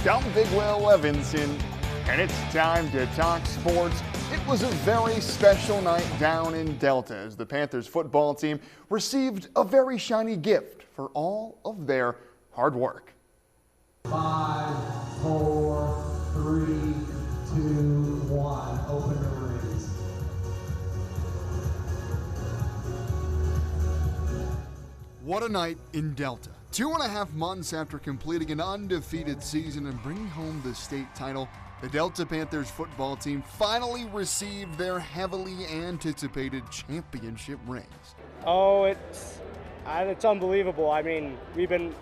I'm Big Will Levinson, and it's time to talk sports. It was a very special night down in Delta as the Panthers football team received a very shiny gift for all of their hard work. 5, 4, 3, 2, 1. Open the rings. What a night in Delta. 2.5 months after completing an undefeated season and bringing home the state title, the Delta Panthers football team finally received their heavily anticipated championship rings. Oh, it's unbelievable. I mean, the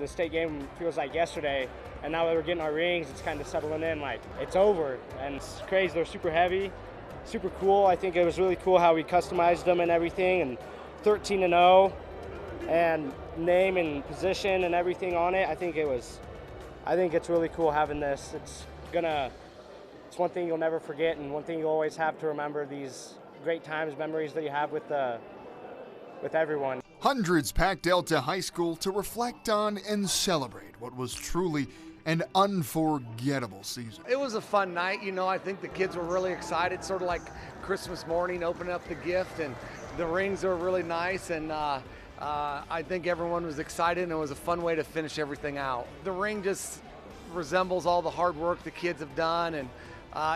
state game feels like yesterday, and now that we're getting our rings, it's kind of settling in like it's over, and it's crazy. They're super heavy, super cool. I think it was really cool how we customized them and everything, and 13-0, and name and position and everything on it. I think it's really cool having this. It's one thing you'll never forget, and one thing you'll always have to remember, these great times, memories that you have with everyone. Hundreds packed Delta High School to reflect on and celebrate what was truly an unforgettable season. It was a fun night. I think the kids were really excited, sort of like Christmas morning, opening up the gift, and the rings are really nice, and I think everyone was excited, and it was a fun way to finish everything out. The ring just resembles all the hard work the kids have done, and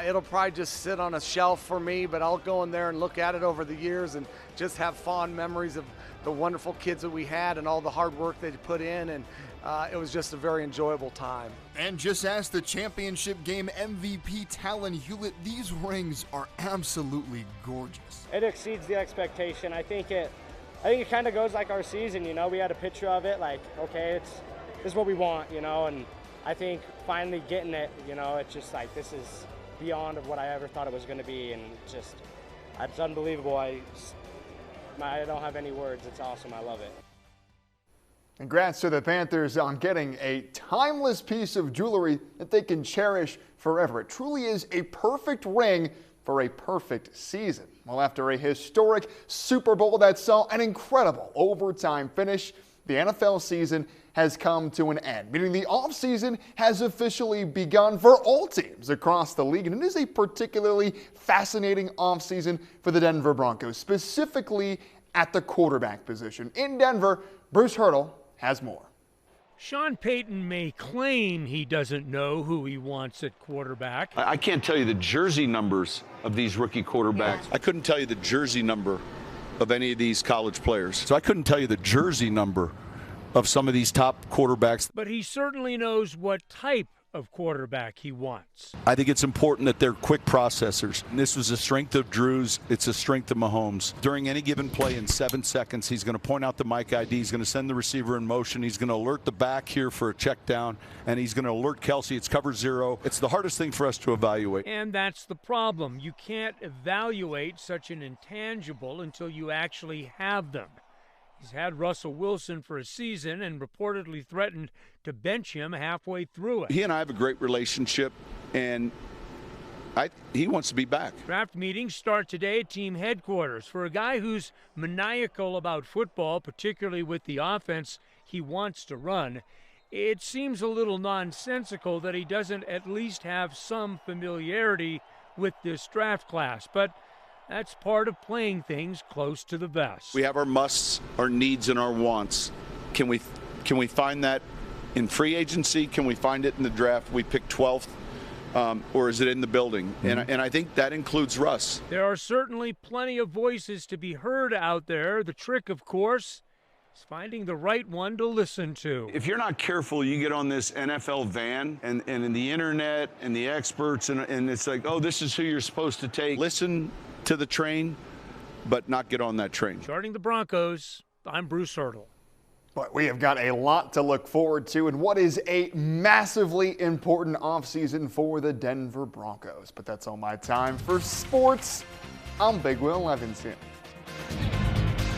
it'll probably just sit on a shelf for me, but I'll go in there and look at it over the years and just have fond memories of the wonderful kids that we had and all the hard work they put in, and it was just a very enjoyable time. And just ask the championship game MVP Talon Hewlett, these rings are absolutely gorgeous. It exceeds the expectation. I think it kind of goes like our season. We had a picture of it, like, okay, this is what we want, and I think finally getting it, it's just like, this is beyond of what I ever thought it was going to be, and it's unbelievable. I don't have any words. It's awesome. I love it. Congrats to the Panthers on getting a timeless piece of jewelry that they can cherish forever. It truly is a perfect ring for a perfect season. Well, after a historic Super Bowl that saw an incredible overtime finish, the NFL season has come to an end, meaning the offseason has officially begun for all teams across the league, and it is a particularly fascinating offseason for the Denver Broncos, specifically at the quarterback position. In Denver, Bruce Hurdle has more. Sean Payton may claim he doesn't know who he wants at quarterback. I can't tell you the jersey numbers of these rookie quarterbacks. I couldn't tell you the jersey number of any of these college players. So I couldn't tell you the jersey number of some of these top quarterbacks. But he certainly knows what type of quarterback he wants. I think it's important that they're quick processors. And this was a strength of Drew's. It's a strength of Mahomes. During any given play in 7 seconds, he's going to point out the Mike ID. He's going to send the receiver in motion. He's going to alert the back here for a check down, and he's going to alert Kelsey. It's cover 0. It's the hardest thing for us to evaluate. And that's the problem. You can't evaluate such an intangible until you actually have them. He's had Russell Wilson for a season and reportedly threatened to bench him halfway through it. He and I have a great relationship, and he wants to be back. Draft meetings start today at team headquarters. For a guy who's maniacal about football, particularly with the offense he wants to run, it seems a little nonsensical that he doesn't at least have some familiarity with this draft class. But that's part of playing things close to the vest. We have our musts, our needs, and our wants. Can we find that in free agency? Can we find it in the draft? We pick 12th, or is it in the building? Mm-hmm. And I think that includes Russ. There are certainly plenty of voices to be heard out there. The trick, of course, is finding the right one to listen to. If you're not careful, you get on this NFL van and in the internet and the experts, and it's like, oh, this is who you're supposed to take. Listen to the train, but not get on that train. Charting the Broncos, I'm Bruce Hurdle. But we have got a lot to look forward to in what is a massively important offseason for the Denver Broncos. But that's all my time for sports. I'm Big Will Levinson.